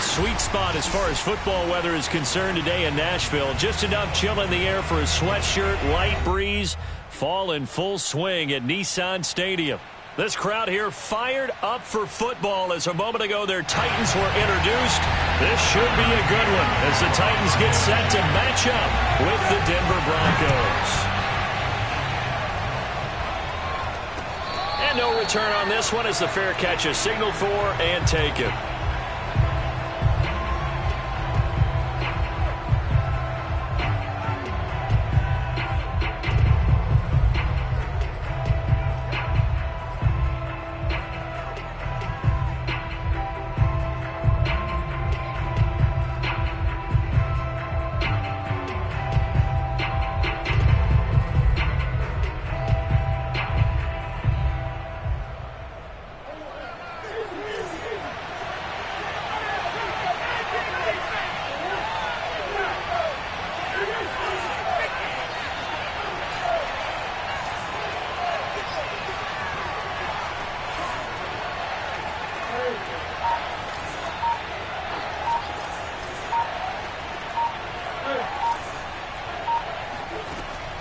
sweet spot as far as football weather is concerned today in Nashville. Just enough chill in the air for a sweatshirt, light breeze, fall in full swing at Nissan Stadium. This crowd here fired up for football as a moment ago their Titans were introduced. This should be a good one as the Titans get set to match up with the Denver Broncos. And no return on this one as the fair catch is signaled for and taken.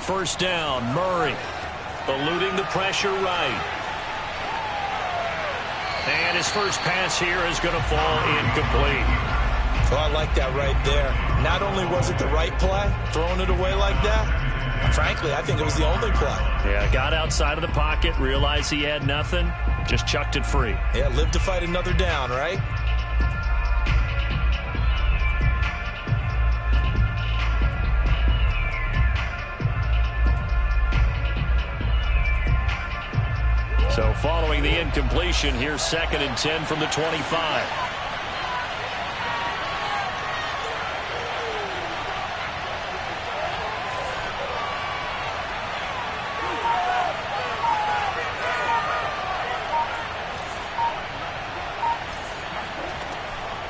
First down, Murray eluding the pressure right. And his first pass here is going to fall incomplete. Oh, I like that right there. Not only was it the right play, throwing it away like that, frankly, I think it was the only play. Yeah, got outside of the pocket, realized he had nothing, just chucked it free. Yeah, live to fight another down, right? So following the incompletion, here's 2nd and 10 from the 25.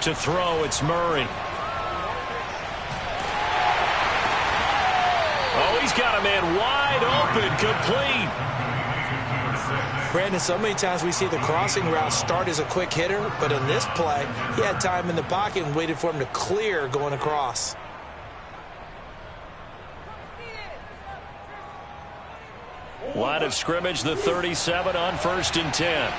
To throw, it's Murray. Oh, he's got a man wide open, complete. Brandon, so many times we see the crossing route start as a quick hitter, but in this play, he had time in the pocket and waited for him to clear going across. Line of scrimmage, the 37 on 1st and 10.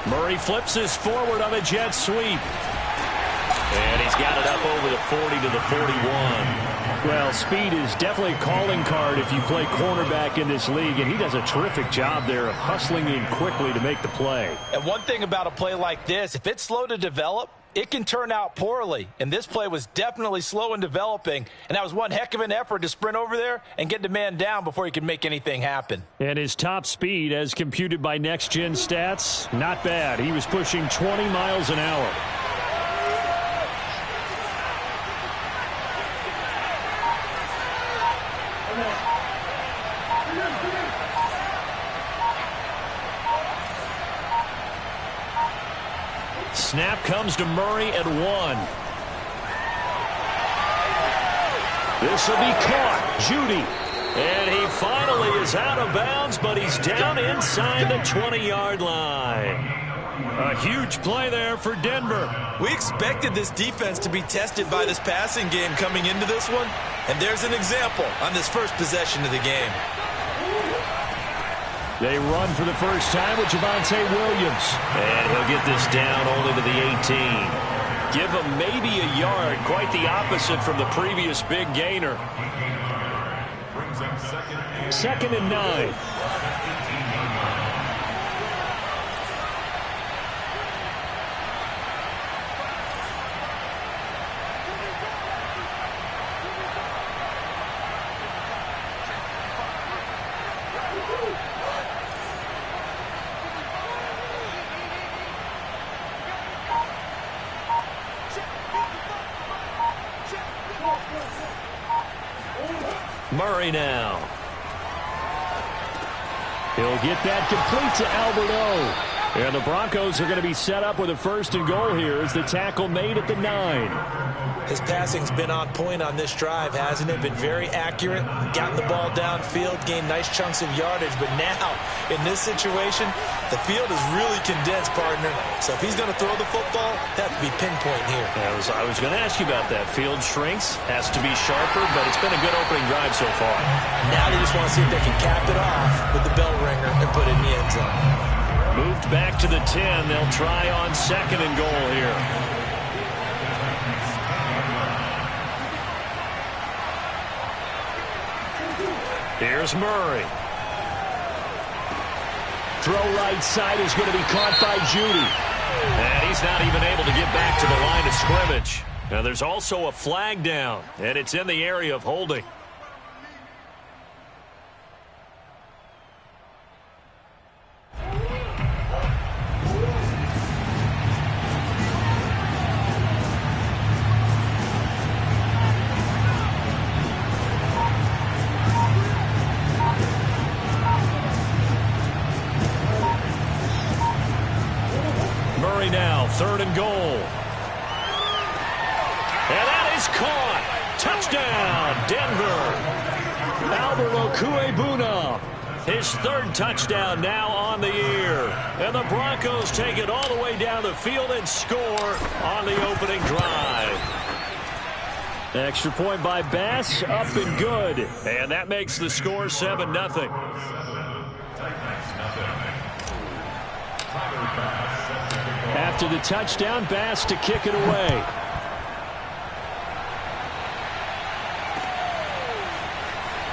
Murray flips this forward on a jet sweep. And he's got it up over the 40 to the 41. Well, speed is definitely a calling card if you play cornerback in this league, and he does a terrific job there of hustling in quickly to make the play. And one thing about a play like this, if it's slow to develop, it can turn out poorly. And this play was definitely slow in developing, and that was one heck of an effort to sprint over there and get the man down before he could make anything happen. And his top speed, as computed by Next Gen Stats, not bad. He was pushing 20 miles an hour. Snap comes to Murray at 1. This will be caught. Judy. And he finally is out of bounds, but he's down inside the 20-yard line. A huge play there for Denver. We expected this defense to be tested by this passing game coming into this one, and there's an example on this first possession of the game. They run for the first time with Javonte Williams. And he'll get this down only to the 18. Give him maybe a yard. Quite the opposite from the previous big gainer. 2nd and 9. Murray now. He'll get that complete to Albert O. And the Broncos are going to be set up with a 1st and goal here as the tackle made at the 9. His passing's been on point on this drive, hasn't it? Been very accurate, gotten the ball downfield, gained nice chunks of yardage. But now, in this situation, the field is really condensed, partner. So if he's going to throw the football, that has to be pinpoint here. I was going to ask you about that. Field shrinks, has to be sharper, but it's been a good opening drive so far. Now they just want to see if they can cap it off with the bell ringer and put it in the end zone. Moved back to the 10. They'll try on 2nd and goal here. Here's Murray. Throw right side is going to be caught by Judy. And he's not even able to get back to the line of scrimmage. Now there's also a flag down, and it's in the area of holding. Now, 3rd and goal. And that is caught. Touchdown, Denver. Albert Okuebuna. His 3rd touchdown now on the year. And the Broncos take it all the way down the field and score on the opening drive. Extra point by Bass, up and good. And that makes the score 7-0. After the touchdown, Bass to kick it away.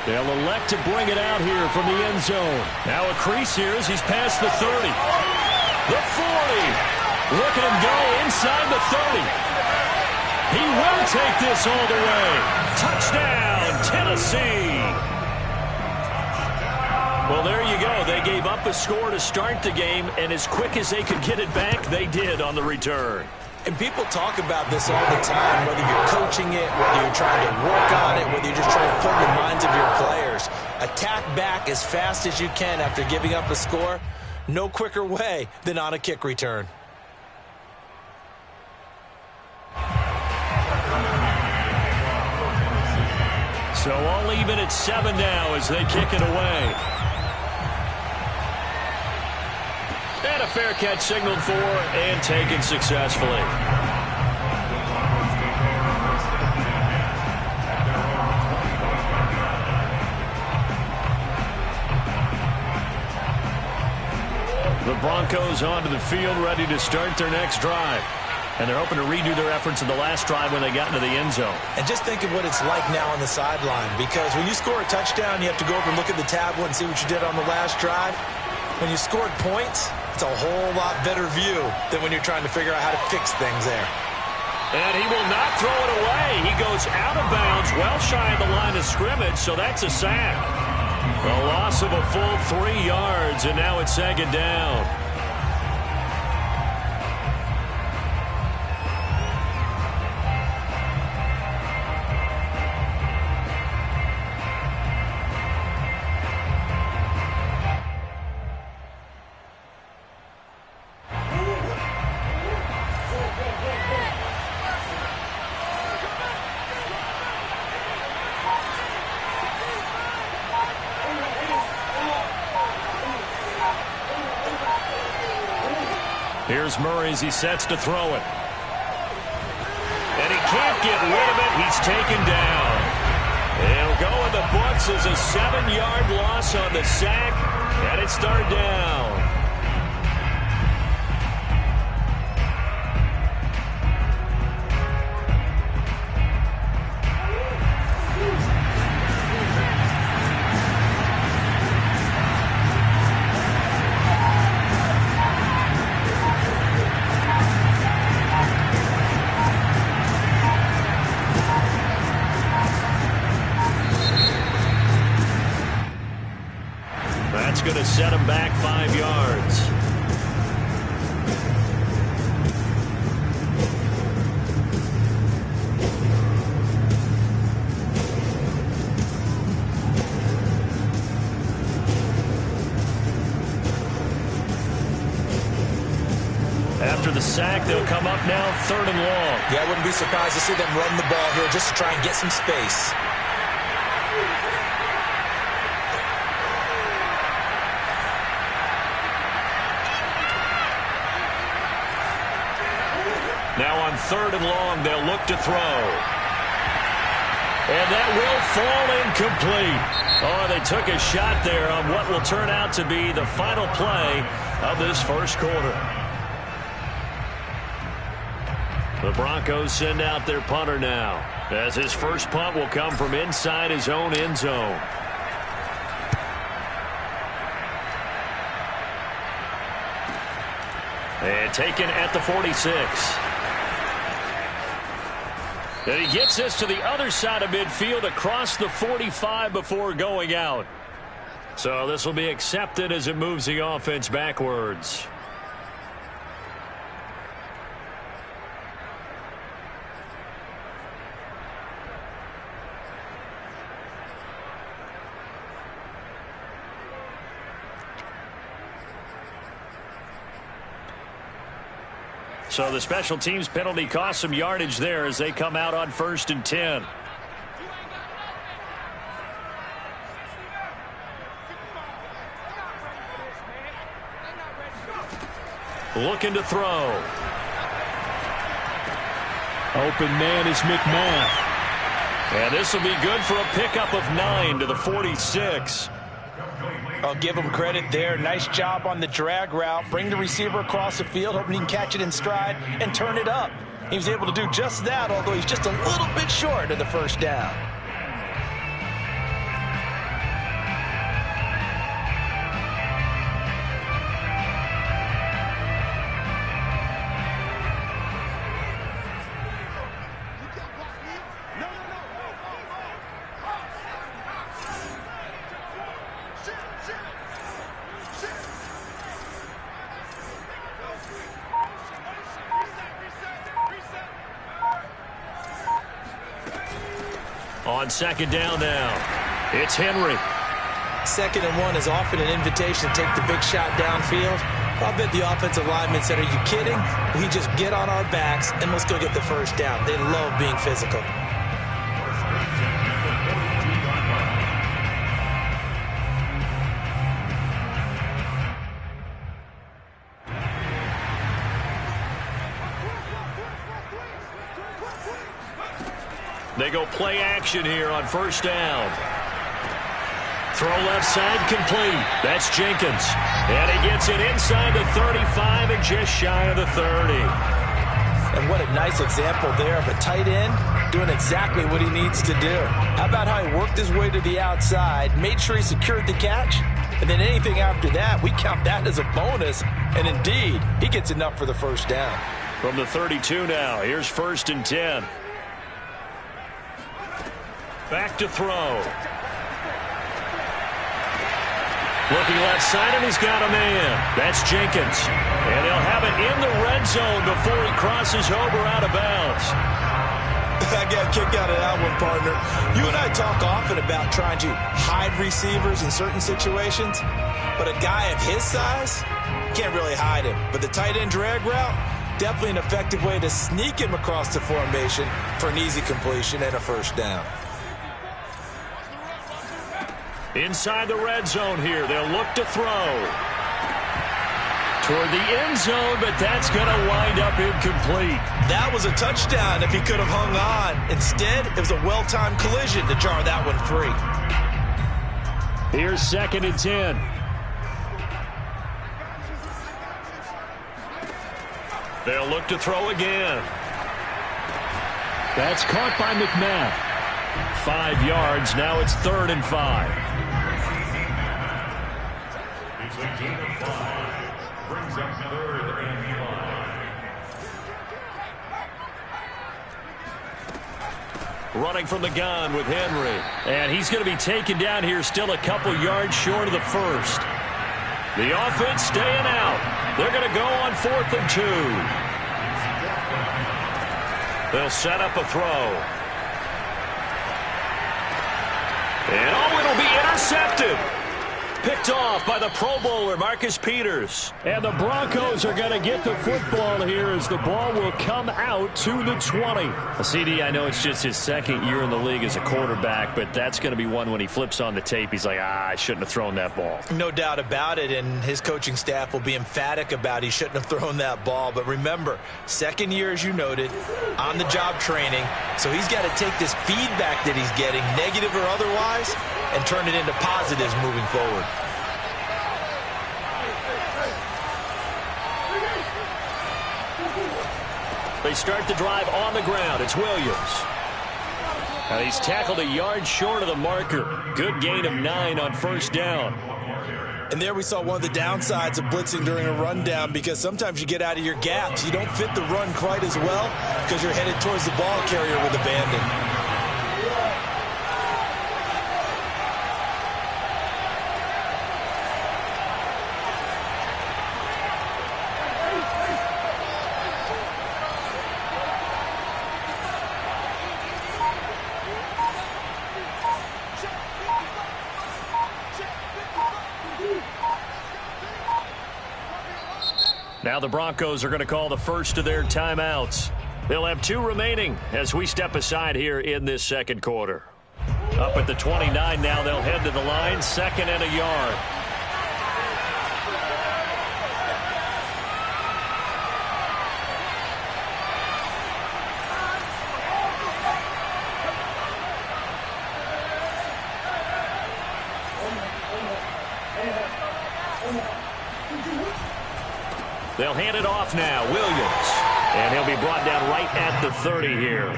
They'll elect to bring it out here from the end zone. Now a crease here as he's past the 30. The 40. Look at him go inside the 30. He will take this all the way. Touchdown, Tennessee. Well, there you go. They gave up a score to start the game, and as quick as they could get it back, they did on the return. And people talk about this all the time, whether you're coaching it, whether you're trying to work on it, whether you're just trying to put in the minds of your players. Attack back as fast as you can after giving up a score. No quicker way than on a kick return. So all even at 7 now as they kick it away. And a fair catch signaled for and taken successfully. The Broncos onto the field, ready to start their next drive. And they're hoping to redo their efforts in the last drive when they got into the end zone. And just think of what it's like now on the sideline, because when you score a touchdown, you have to go over and look at the tablet and see what you did on the last drive. When you scored points, it's a whole lot better view than when you're trying to figure out how to fix things there. And he will not throw it away. He goes out of bounds, well shy of the line of scrimmage, so that's a sack. A loss of a full 3 yards, and now it's 2nd down. Here's Murray as he sets to throw it. And he can't get rid of it. He's taken down. It'll go in the books as a 7-yard loss on the sack. And it's 3rd down. That's going to set him back 5 yards. sack. They'll come up now 3rd and long. Yeah, I wouldn't be surprised to see them run the ball here just to try and get some space. Now on 3rd and long, they'll look to throw. And that will fall incomplete. Oh, they took a shot there on what will turn out to be the final play of this first quarter. The Broncos send out their punter now, as his first punt will come from inside his own end zone. And taken at the 46. And he gets this to the other side of midfield across the 45 before going out. So this will be accepted as it moves the offense backwards. So the special teams penalty cost some yardage there as they come out on 1st and 10. Looking to throw. Open man is McMath. And this will be good for a pickup of 9 to the 46. I'll give him credit there. Nice job on the drag route. Bring the receiver across the field, hoping he can catch it in stride and turn it up. He was able to do just that, although he's just a little bit short of the first down. On 2nd down now, it's Henry. 2nd and 1 is often an invitation to take the big shot downfield. I'll bet the offensive lineman said, "Are you kidding? We just get on our backs and let's go get the first down." They love being physical. They go play action here on 1st down. Throw left side complete. That's Jenkins. And he gets it inside the 35 and just shy of the 30. And what a nice example there of a tight end doing exactly what he needs to do. How about how he worked his way to the outside, made sure he secured the catch, and then anything after that, we count that as a bonus. And indeed, he gets enough for the first down. From the 32 now, here's 1st and 10. Back to throw. Looking left side, and he's got a man. That's Jenkins. And he'll have it in the red zone before he crosses over out of bounds. I got a kick out of that one, partner. You and I talk often about trying to hide receivers in certain situations, but a guy of his size can't really hide him. But the tight end drag route, definitely an effective way to sneak him across the formation for an easy completion and a first down. Inside the red zone here, they'll look to throw. Toward the end zone, but that's going to wind up incomplete. That was a touchdown if he could have hung on. Instead, it was a well-timed collision to jar that one free. Here's 2nd and 10. They'll look to throw again. That's caught by McMath. 5 yards. Now it's 3rd and 5. Brings up 3rd and 5. Running from the gun with Henry. And he's going to be taken down here still a couple yards short of the first. The offense staying out. They're going to go on 4th and 2. They'll set up a throw. And it'll be intercepted. picked off by the Pro Bowler, Marcus Peters. And the Broncos are going to get the football here as the ball will come out to the 20. CD, I know it's just his second year in the league as a quarterback, but that's going to be one when he flips on the tape, he's like, I shouldn't have thrown that ball. No doubt about it, and his coaching staff will be emphatic about he shouldn't have thrown that ball. But remember, second year, as you noted, on-the-job training, so he's got to take this feedback that he's getting, negative or otherwise, and turn it into positives moving forward. They start the drive on the ground. It's Williams. And he's tackled a yard short of the marker. Good gain of 9 on first down. And there we saw one of the downsides of blitzing during a rundown, because sometimes you get out of your gaps. You don't fit the run quite as well because you're headed towards the ball carrier with abandon. Now the Broncos are going to call the first of their timeouts. They'll have 2 remaining as we step aside here in this second quarter. Up at the 29 now, they'll head to the line, 2nd and a yard. They'll hand it off now, Williams. And he'll be brought down right at the 30 here.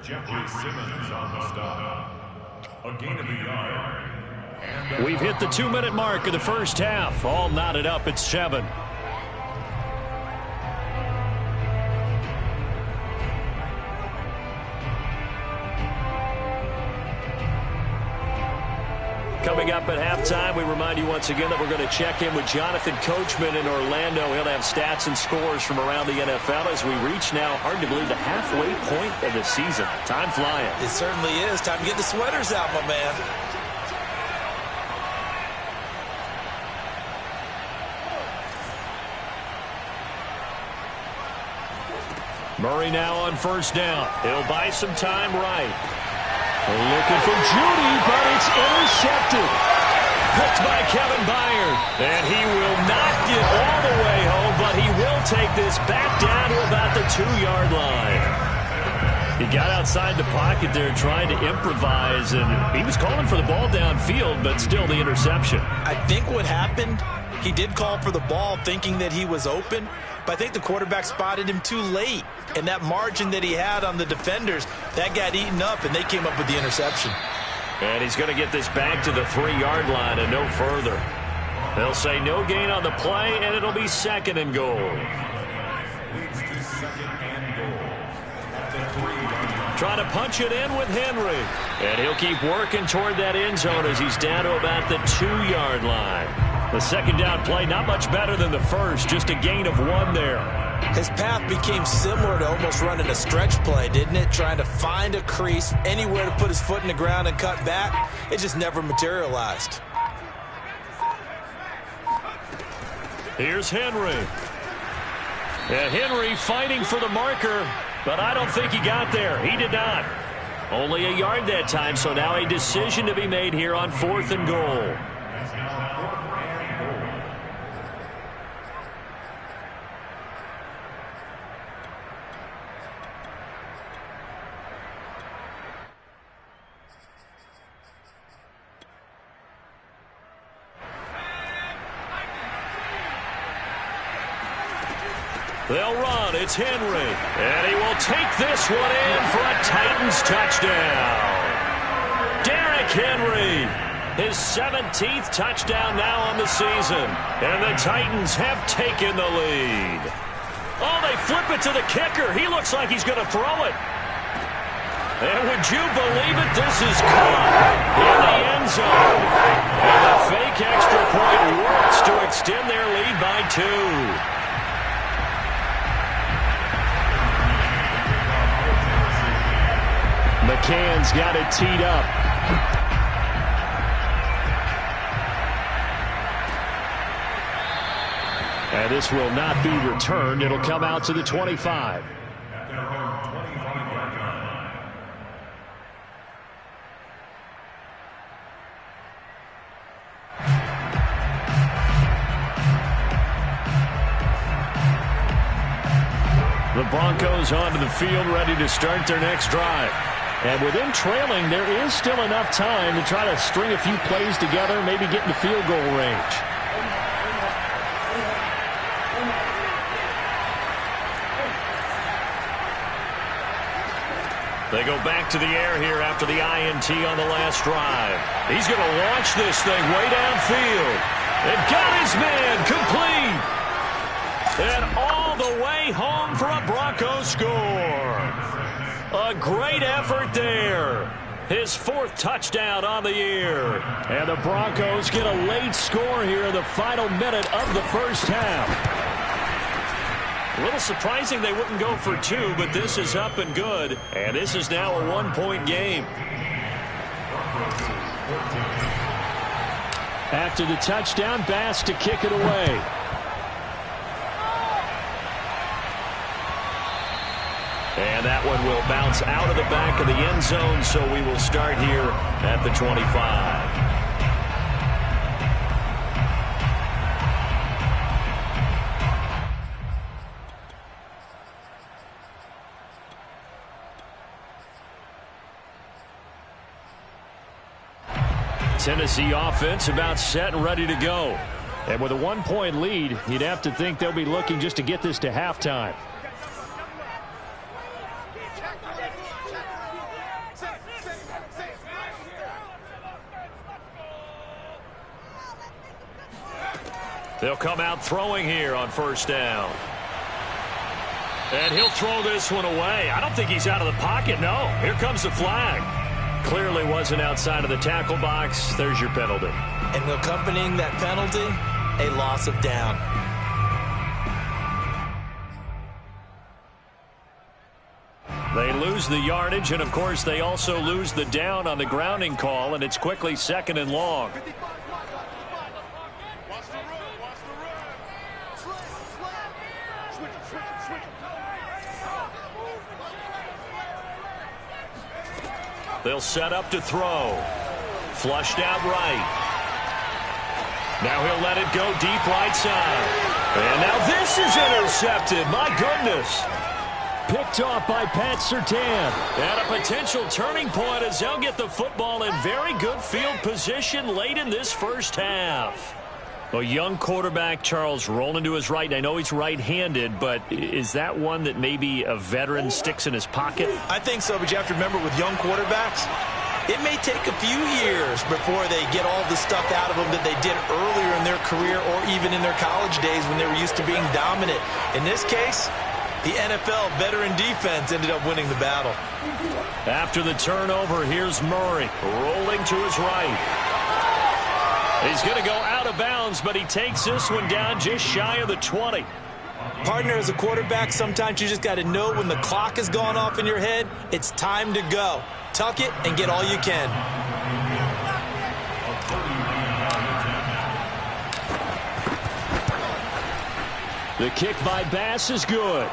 Jeffrey Simmons on the stop. A gain of a yard. We've hit the 2-minute mark of the first half. All knotted up at 7. Coming up at halftime, we remind you once again that we're going to check in with Jonathan Coachman in Orlando. He'll have stats and scores from around the NFL as we reach now, hard to believe, the halfway point of the season. Time flying. It certainly is. Time to get the sweaters out, my man. Murray now on first down. He'll buy some time right. Looking for Judy, but it's intercepted. Picked by Kevin Byard. And he will not get all the way home, but he will take this back down to about the 2-yard line. He got outside the pocket there trying to improvise, and he was calling for the ball downfield, but still the interception. I think what happened, he did call for the ball thinking that he was open, but I think the quarterback spotted him too late. And that margin that he had on the defenders, that got eaten up, and they came up with the interception. And he's going to get this back to the 3-yard line and no further. They'll say no gain on the play, and it'll be 2nd and goal. Trying to punch it in with Henry. And he'll keep working toward that end zone as he's down to about the 2-yard line. The second down play, not much better than the first, just a gain of 1 there. His path became similar to almost running a stretch play, didn't it? Trying to find a crease, anywhere to put his foot in the ground and cut back. It just never materialized. Here's Henry. And Henry fighting for the marker, but I don't think he got there. He did not. Only a yard that time, so now a decision to be made here on 4th and goal. They'll run. It's Henry. And he will take this one in for a Titans touchdown. Derrick Henry. His 17th touchdown now on the season. And the Titans have taken the lead. Oh, they flip it to the kicker. He looks like he's going to throw it. And would you believe it? This is caught in the end zone. And the fake extra point works to extend their lead by 2. McCann's got it teed up. And this will not be returned. It'll come out to the 25. The Broncos onto the field, ready to start their next drive. And with them trailing, there is still enough time to try to string a few plays together, maybe get into field goal range. They go back to the air here after the INT on the last drive. He's going to launch this thing way downfield. And got his man complete. And all the way home for a Broncos score. A great effort there. His 4th touchdown on the year. And the Broncos get a late score here in the final minute of the first half. A little surprising they wouldn't go for 2, but this is up and good. And this is now a 1-point game. After the touchdown, Bass to kick it away. And that one will bounce out of the back of the end zone, so we will start here at the 25. Tennessee offense about set and ready to go. And with a 1-point lead, you'd have to think they'll be looking just to get this to halftime. They'll come out throwing here on first down. And he'll throw this one away. I don't think he's out of the pocket. No, here comes the flag. Clearly wasn't outside of the tackle box. There's your penalty. And accompanying that penalty, a loss of down. They lose the yardage, and of course they also lose the down on the grounding call, and it's quickly 2nd and long. They'll set up to throw. Flushed out right. Now he'll let it go deep right side. And now this is intercepted. My goodness. Picked off by Pat Surtain. And a potential turning point as they'll get the football in very good field position late in this first half. A young quarterback, Charles, rolling to his right. I know he's right-handed, but is that one that maybe a veteran sticks in his pocket? I think so, but you have to remember with young quarterbacks, it may take a few years before they get all the stuff out of them that they did earlier in their career or even in their college days when they were used to being dominant. In this case, the NFL veteran defense ended up winning the battle. After the turnover, here's Murray rolling to his right. He's going to go out of bounds, but he takes this one down just shy of the 20. Partner, as a quarterback, sometimes you just got to know when the clock has gone off in your head, it's time to go. Tuck it and get all you can. The kick by Bass is good.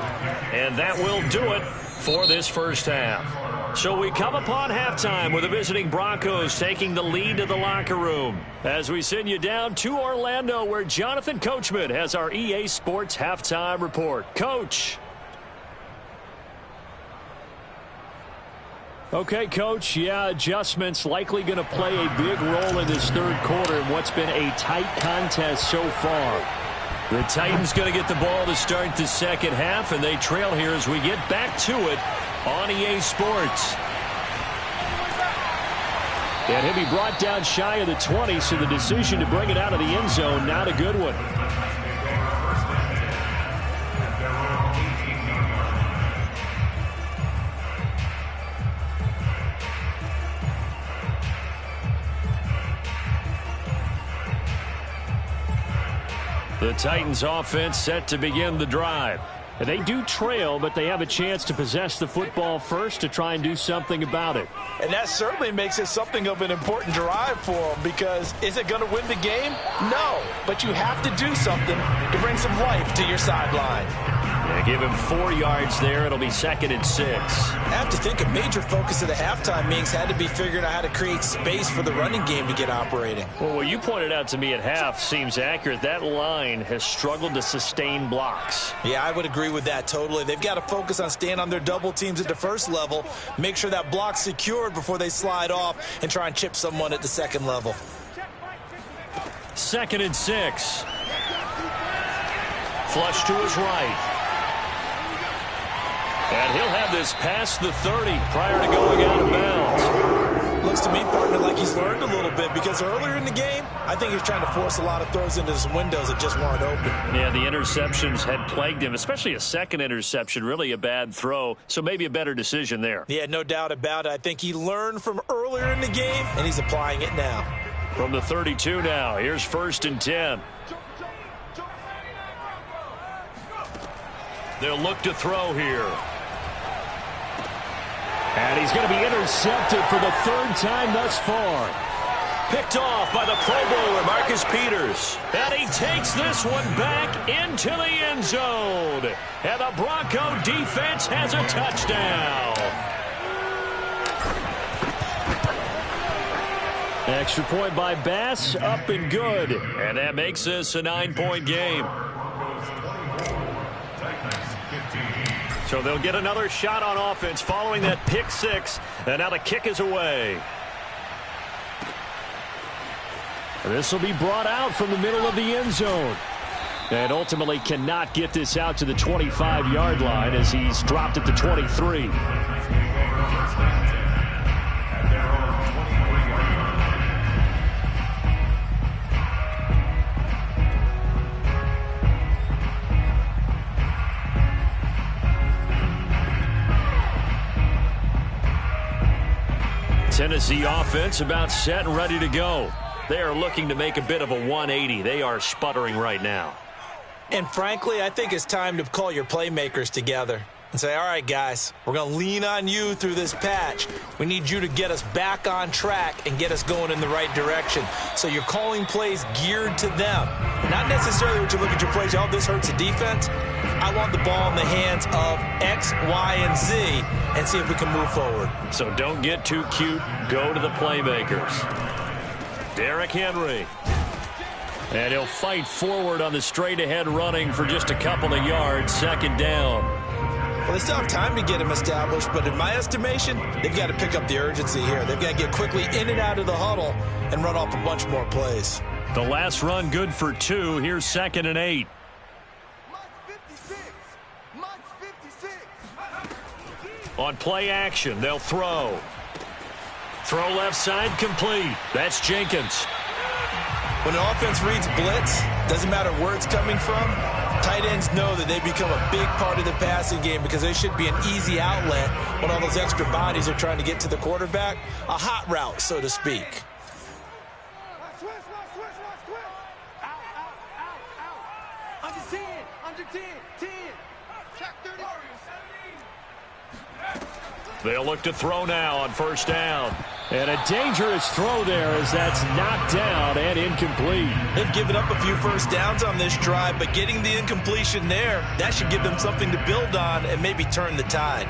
And that will do it for this first half. So we come upon halftime with the visiting Broncos taking the lead to the locker room. As we send you down to Orlando, where Jonathan Coachman has our EA Sports halftime report. Coach. Okay, Coach. Yeah, adjustments likely going to play a big role in this third quarter in what's been a tight contest so far. The Titans going to get the ball to start the second half, and they trail here as we get back to it on EA Sports. And he'll be brought down shy of the 20, so the decision to bring it out of the end zone, not a good one. The Titans offense set to begin the drive. And they do trail, but they have a chance to possess the football first to try and do something about it. And that certainly makes it something of an important drive for them, because is it going to win the game? No, but you have to do something to bring some life to your sideline. Yeah, give him 4 yards there. It'll be 2nd and 6. I have to think a major focus of the halftime meetings had to be figuring out how to create space for the running game to get operating. Well, what you pointed out to me at half seems accurate. That line has struggled to sustain blocks. Yeah, I would agree with that totally. They've got to focus on staying on their double teams at the first level, make sure that block's secured before they slide off and try and chip someone at the second level. 2nd and 6. Flush to his right. And he'll have this past the 30 prior to going out of bounds. Looks to me, partner, like he's learned a little bit, because earlier in the game, I think he was trying to force a lot of throws into some windows that just weren't open. Yeah, the interceptions had plagued him, especially a second interception, really a bad throw, so maybe a better decision there. Yeah, no doubt about it. I think he learned from earlier in the game, and he's applying it now. From the 32 now, here's 1st and 10. They'll look to throw here. And he's going to be intercepted for the 3rd time thus far. Picked off by the Pro Bowler, Marcus Peters. And he takes this one back into the end zone. And the Bronco defense has a touchdown. Extra point by Bass, up and good. And that makes this a 9-point game. So they'll get another shot on offense following that pick 6. And now the kick is away. This will be brought out from the middle of the end zone. And ultimately cannot get this out to the 25-yard line as he's dropped at the 23. Tennessee offense about set and ready to go. They are looking to make a bit of a 180. They are sputtering right now. And frankly, I think it's time to call your playmakers together and say, all right, guys, we're going to lean on you through this patch. We need you to get us back on track and get us going in the right direction. So you're calling plays geared to them. Not necessarily what you look at your plays, oh, this hurts the defense. I want the ball in the hands of X, Y, and Z and see if we can move forward. So don't get too cute. Go to the playmakers. Derrick Henry. And he'll fight forward on the straight-ahead running for just a couple of yards. 2nd down. Well, they still have time to get him established, but in my estimation, they've got to pick up the urgency here. They've got to get quickly in and out of the huddle and run off a bunch more plays. The last run good for 2. Here's 2nd and 8. On play action, they'll throw. Throw left side, complete. That's Jenkins. When an offense reads blitz, doesn't matter where it's coming from, tight ends know that they become a big part of the passing game because they should be an easy outlet when all those extra bodies are trying to get to the quarterback. A hot route, so to speak. They'll look to throw now on 1st down. And a dangerous throw there as that's knocked down and incomplete. They've given up a few first downs on this drive, but getting the incompletion there, that should give them something to build on and maybe turn the tide.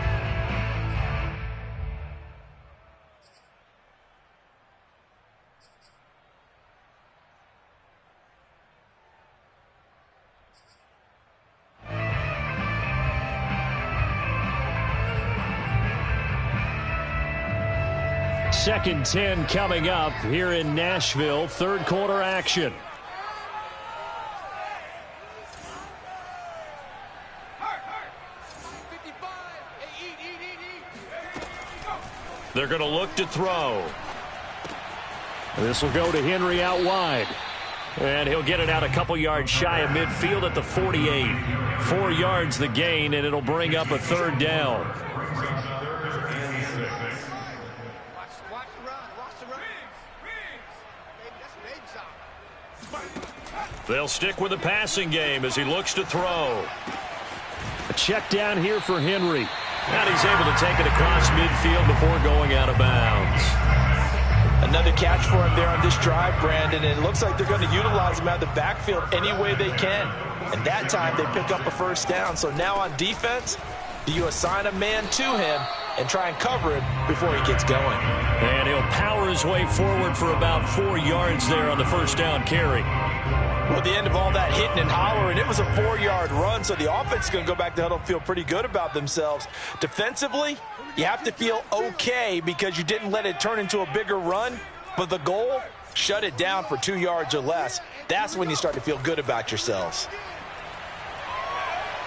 Second 10 coming up here in Nashville. 3rd quarter action. They're going to look to throw. This will go to Henry out wide. And he'll get it out a couple yards shy of midfield at the 48. 4 yards the gain, and it'll bring up a 3rd down. They'll stick with the passing game as he looks to throw. A check down here for Henry. And he's able to take it across midfield before going out of bounds. Another catch for him there on this drive, Brandon, and it looks like they're going to utilize him out of the backfield any way they can. And that time they pick up a first down. So now on defense, do you assign a man to him and try and cover him before he gets going? And he'll power his way forward for about 4 yards there on the first down carry. Well, at the end of all that hitting and hollering, it was a 4-yard run, so the offense is going to go back to huddle and feel pretty good about themselves. Defensively, you have to feel okay because you didn't let it turn into a bigger run, but the goal, shut it down for 2 yards or less. That's when you start to feel good about yourselves.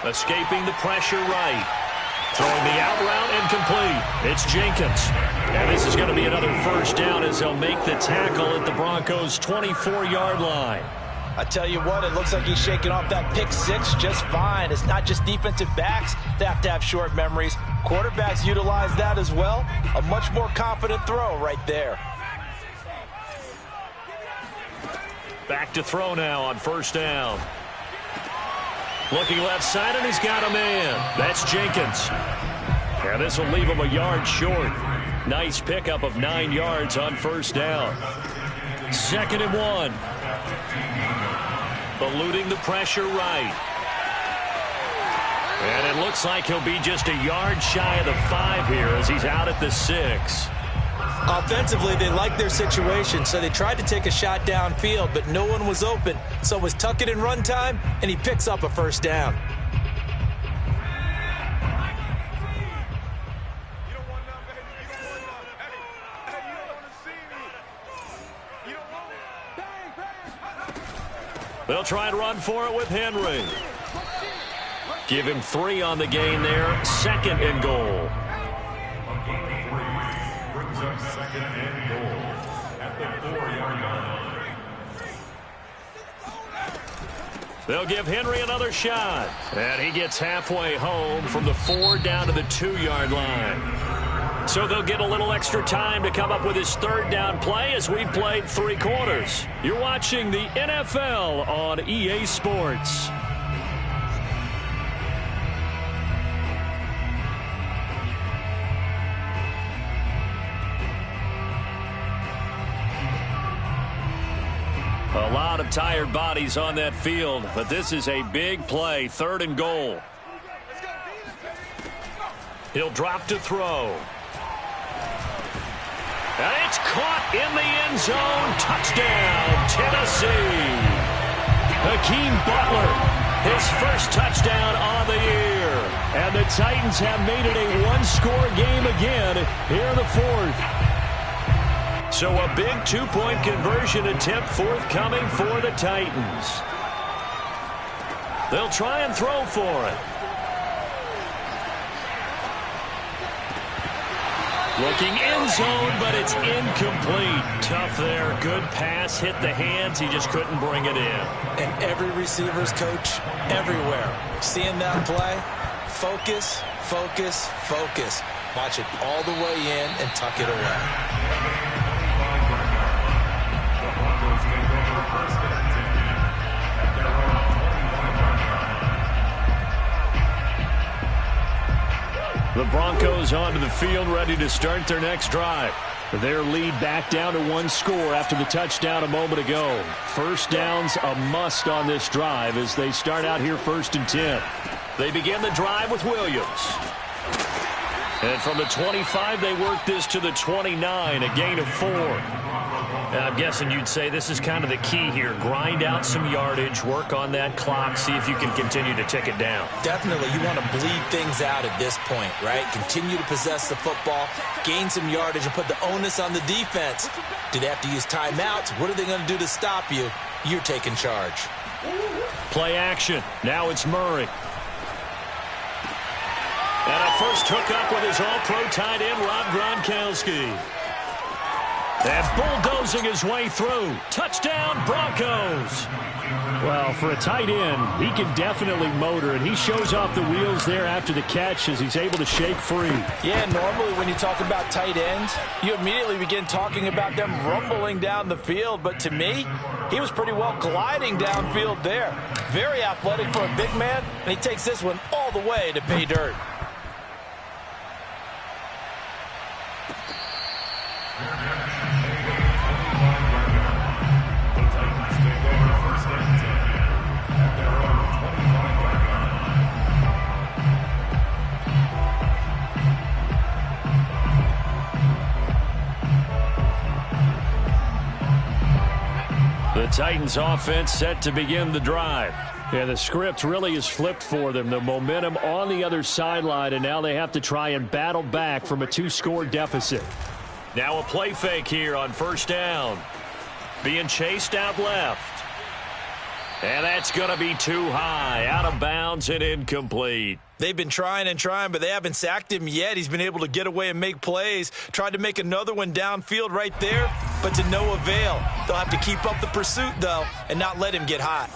Escaping the pressure right. Throwing the out route incomplete. It's Jenkins. And this is going to be another first down as they'll make the tackle at the Broncos' 24-yard line. I tell you what, it looks like he's shaking off that pick six just fine. It's not just defensive backs that have to have short memories. Quarterbacks utilize that as well. A much more confident throw right there. Back to throw now on first down. Looking left side, and he's got a man. That's Jenkins. And this will leave him a yard short. Nice pickup of 9 yards on first down. 2nd and 1. Eluding the pressure right. And it looks like he'll be just a yard shy of the 5 here as he's out at the 6. Offensively, they liked their situation, so they tried to take a shot downfield, but no one was open. So it was tuck it in run time, and he picks up a first down. They'll try and run for it with Henry. Give him 3 on the gain there. 2nd and goal. Brings up 2nd and goal at the 4-yard line. They'll give Henry another shot. And he gets halfway home from the 4 down to the 2-yard line. So they'll get a little extra time to come up with his 3rd down play as we've played 3 quarters. You're watching the NFL on EA Sports. A lot of tired bodies on that field, but this is a big play, 3rd and goal. He'll drop to throw. And it's caught in the end zone. Touchdown, Tennessee. Hakeem Butler, his first touchdown on the year. And the Titans have made it a 1-score game again here in the 4th. So a big 2-point conversion attempt forthcoming for the Titans. They'll try and throw for it. Looking end zone, but it's incomplete. Tough there. Good pass. Hit the hands. He just couldn't bring it in. And every receiver's coach everywhere. Seeing that play, focus, focus, focus. Watch it all the way in and tuck it away. The Broncos onto the field, ready to start their next drive. Their lead back down to 1 score after the touchdown a moment ago. First down's a must on this drive as they start out here 1st and 10. They begin the drive with Williams. And from the 25, they work this to the 29, a gain of 4. I'm guessing you'd say this is kind of the key here. Grind out some yardage, work on that clock, see if you can continue to tick it down. Definitely, you want to bleed things out at this point, right? Continue to possess the football, gain some yardage, and put the onus on the defense. Do they have to use timeouts? What are they going to do to stop you? You're taking charge. Play action. Now it's Murray. And a first hookup with his all-pro tight end, Rob Gronkowski. And bulldozing his way through. Touchdown, Broncos. Well, for a tight end, he can definitely motor, and he shows off the wheels there after the catch as he's able to shake free. Yeah, normally when you talk about tight ends, you immediately begin talking about them rumbling down the field. But to me, he was pretty well gliding downfield there. Very athletic for a big man, and he takes this one all the way to pay dirt. The Titans offense set to begin the drive. Yeah, the script really is flipped for them. The momentum on the other sideline, and now they have to try and battle back from a 2-score deficit. Now a play fake here on first down. Being chased out left. And that's going to be too high. Out of bounds and incomplete. They've been trying and trying, but they haven't sacked him yet. He's been able to get away and make plays. Tried to make another one downfield right there, but to no avail. They'll have to keep up the pursuit, though, and not let him get hot.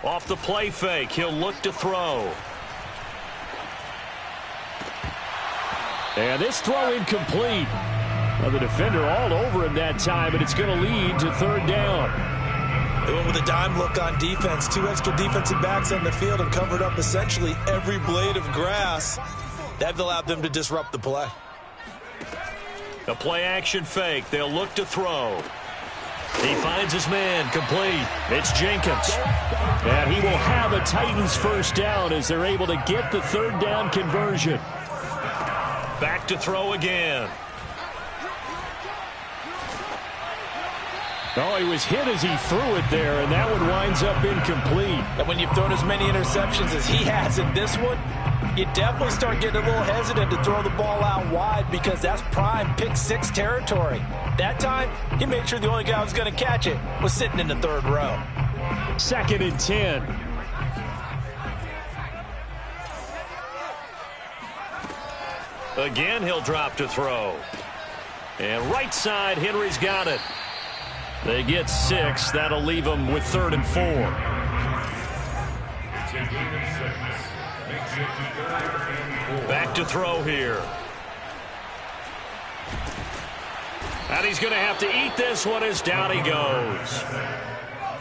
Off the play fake, he'll look to throw. And this throw incomplete. Well, the defender all over him that time, and it's going to lead to third down. They went with a dime look on defense. 2 extra defensive backs on the field and covered up essentially every blade of grass. That allowed them to disrupt the play. A play action fake. They'll look to throw. He finds his man complete. It's Jenkins. And he will have a Titans first down as they're able to get the third down conversion. Back to throw again. Oh, he was hit as he threw it there, and that one winds up incomplete. And when you've thrown as many interceptions as he has in this one, you definitely start getting a little hesitant to throw the ball out wide because that's prime pick 6 territory. That time, he made sure the only guy who was going to catch it was sitting in the third row. 2nd and 10. Again, he'll drop to throw. And right side, Henry's got it. They get 6. That'll leave them with 3rd and 4. Back to throw here. And he's going to have to eat this one as down he goes.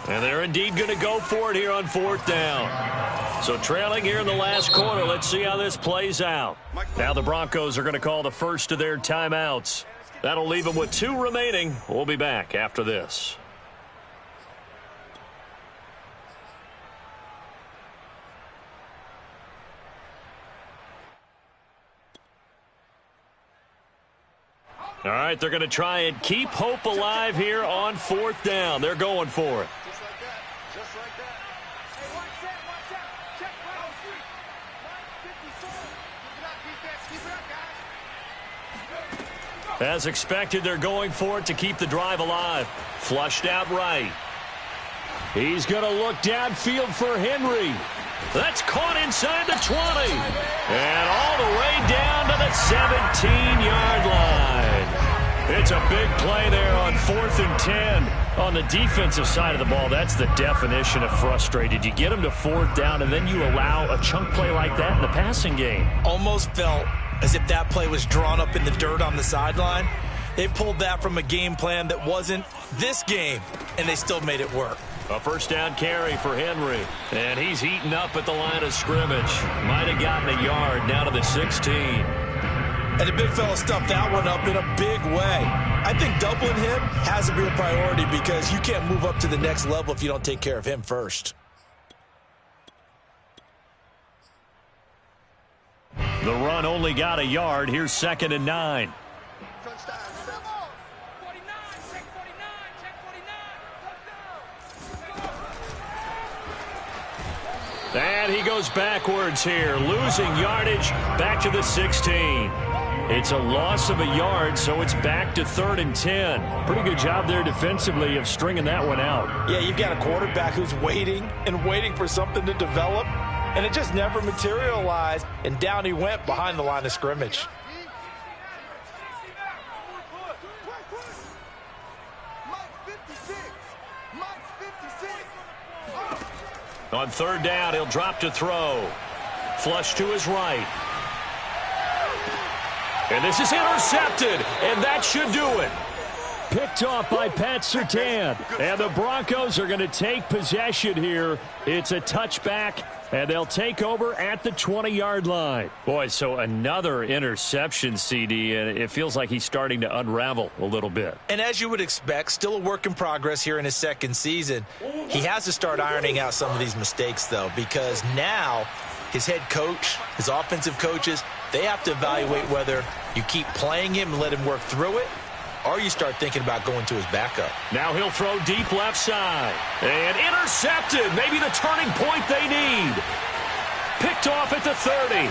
And they're indeed going to go for it here on 4th down. So trailing here in the last quarter. Let's see how this plays out. Now the Broncos are going to call the first of their timeouts. That'll leave them with 2 remaining. We'll be back after this. All right, they're going to try and keep hope alive here on 4th down. They're going for it. Just like that. Just like that. Hey, watch that. Watch out. Check right on 3. 54. Keep it up, defense. Keep it up, guys. As expected, they're going for it to keep the drive alive. Flushed out right. He's going to look downfield for Henry. That's caught inside the 20. And all the way down to the 17-yard line. It's a big play there on 4th and 10. On the defensive side of the ball, that's the definition of frustrated. You get them to 4th down, and then you allow a chunk play like that in the passing game. Almost felt as if that play was drawn up in the dirt on the sideline. They pulled that from a game plan that wasn't this game, and they still made it work. A first down carry for Henry. And he's heating up at the line of scrimmage. Might have gotten a yard now to the 16. And the big fella stuffed that one up in a big way. I think doubling him has to be a priority because you can't move up to the next level if you don't take care of him first. The run only got a yard. Here's 2nd and 9. Touchdown. 49. Check 49. Check 49. Touchdown. And he goes backwards here, losing yardage back to the 16. It's a loss of a yard, so it's back to 3rd and 10. Pretty good job there defensively of stringing that one out. Yeah, you've got a quarterback who's waiting and waiting for something to develop, and it just never materialized, and down he went behind the line of scrimmage. On third down, he'll drop to throw. Flush to his right. And this is intercepted, and that should do it. Picked off by Pat Surtain. And the Broncos are going to take possession here. It's a touchback, and they'll take over at the 20-yard line. Boy, so another interception, CD, and it feels like he's starting to unravel a little bit. And as you would expect, still a work in progress here in his second season. He has to start ironing out some of these mistakes, though, because now his head coach, his offensive coaches, they have to evaluate whether you keep playing him and let him work through it, or you start thinking about going to his backup. Now he'll throw deep left side. And intercepted. Maybe the turning point they need. Picked off at the 30.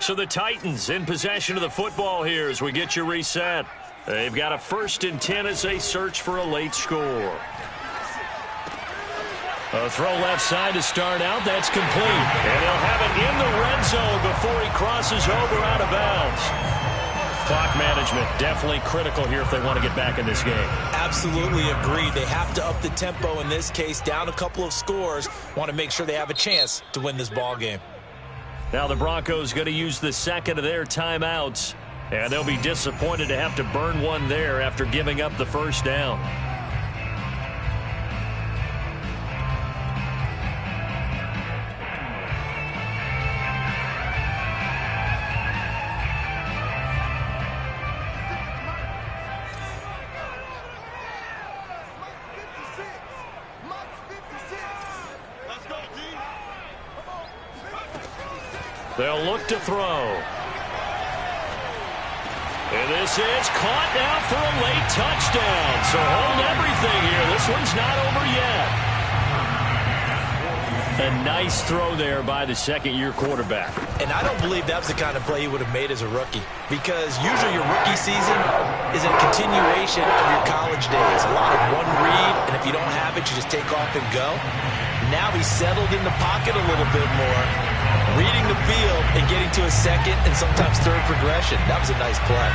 So the Titans in possession of the football here as we get you reset. They've got a 1st and 10 as they search for a late score. A throw left side to start out. That's complete. And he'll have it in the red zone before he crosses over out of bounds. Clock management definitely critical here if they want to get back in this game. Absolutely agreed. They have to up the tempo in this case, down a couple of scores. Want to make sure they have a chance to win this ball game. Now the Broncos going to use the second of their timeouts, and they'll be disappointed to have to burn one there after giving up the first down. They'll look to throw. And this is caught now for a late touchdown. So hold everything here. This one's not over yet. A nice throw there by the second-year quarterback. And I don't believe that was the kind of play he would have made as a rookie, because usually your rookie season is a continuation of your college days. A lot of one read, and if you don't have it, you just take off and go. Now he's settled in the pocket a little bit more, reading the field and getting to a second and sometimes third progression. That was a nice play.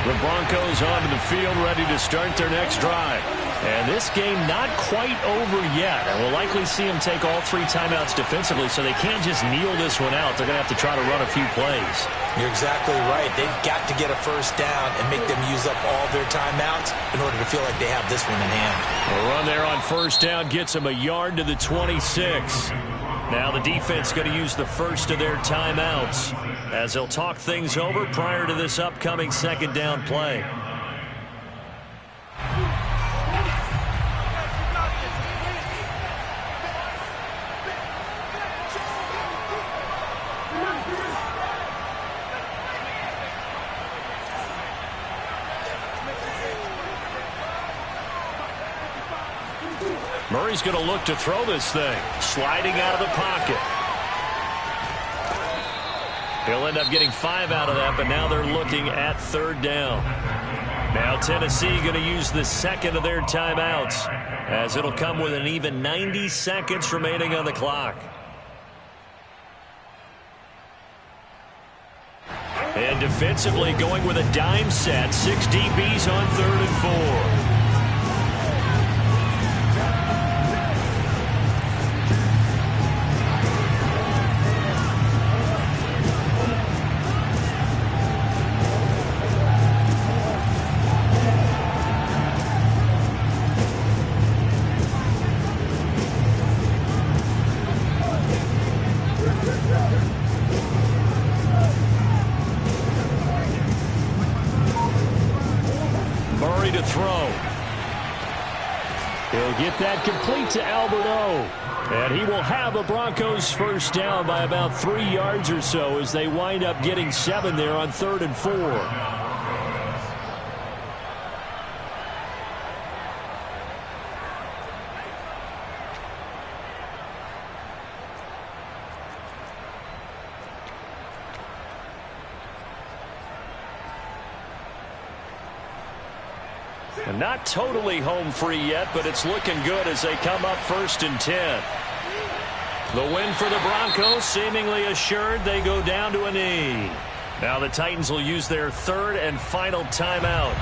The Broncos onto the field, ready to start their next drive. And this game not quite over yet. And we'll likely see them take all 3 timeouts defensively, so they can't just kneel this one out. They're going to have to try to run a few plays. You're exactly right. They've got to get a first down and make them use up all their timeouts in order to feel like they have this one in hand. A run there on first down gets them a yard to the 26. Now the defense going to use the first of their timeouts as they'll talk things over prior to this upcoming second down play. Murray's going to look to throw this thing, sliding out of the pocket. He'll end up getting 5 out of that, but now they're looking at third down. Now Tennessee going to use the second of their timeouts, as it'll come with an even 90 seconds remaining on the clock. And defensively going with a dime set, 6 DBs on 3rd and 4. To throw. He'll get that complete to Albert O. And he will have the Broncos first down by about 3 yards or so as they wind up getting 7 there on 3rd and 4. And not totally home free yet, but it's looking good as they come up 1st and 10. The win for the Broncos seemingly assured. They go down to a knee. Now the Titans will use their 3rd and final timeout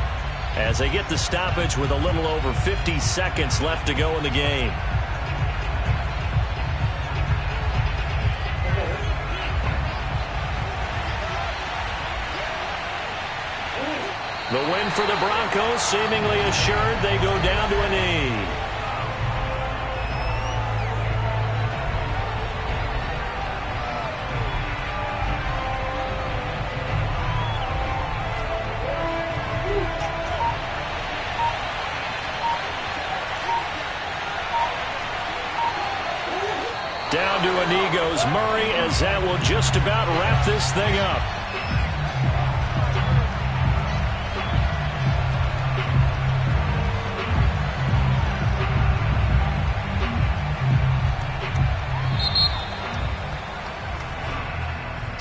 as they get the stoppage with a little over 50 seconds left to go in the game. The win for the Broncos seemingly assured. They go down to a knee. Down to a knee goes Murray as that will just about wrap this thing up.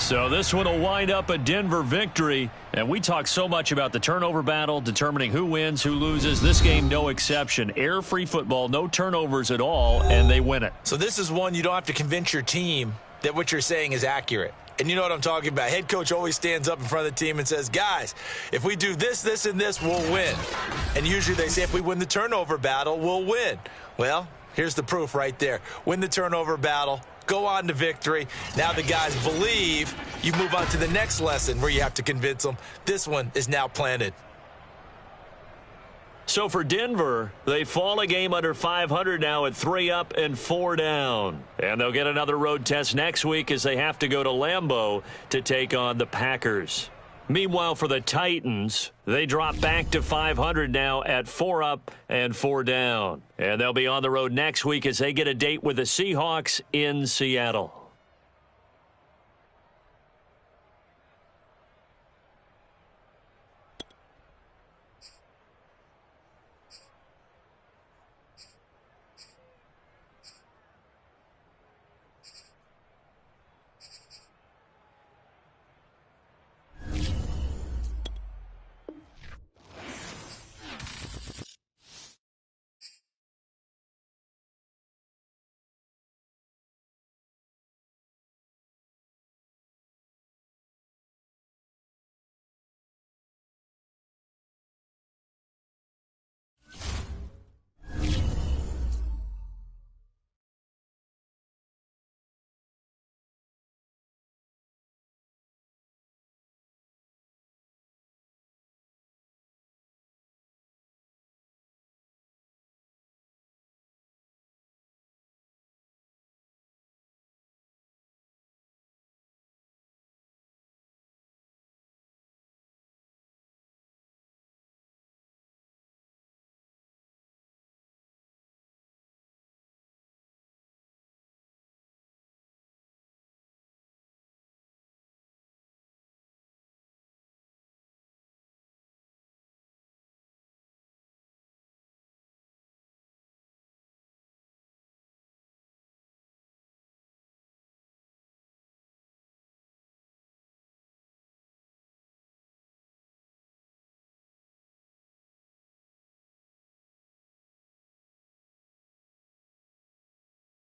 So this one will wind up a Denver victory. And we talk so much about the turnover battle, determining who wins, who loses. This game, no exception. Air-free football, no turnovers at all, and they win it. So this is one you don't have to convince your team that what you're saying is accurate. And you know what I'm talking about. Head coach always stands up in front of the team and says, guys, if we do this, this, and this, we'll win. And usually they say if we win the turnover battle, we'll win. Well, here's the proof right there. Win the turnover battle. Go on to victory. Now the guys believe. You move on to the next lesson where you have to convince them. This one is now planted. So for Denver, they fall a game under 500 now at 3 up and 4 down. And they'll get another road test next week as they have to go to Lambeau to take on the Packers. Meanwhile, for the Titans, they drop back to 500 now at 4 up and 4 down. And they'll be on the road next week as they get a date with the Seahawks in Seattle.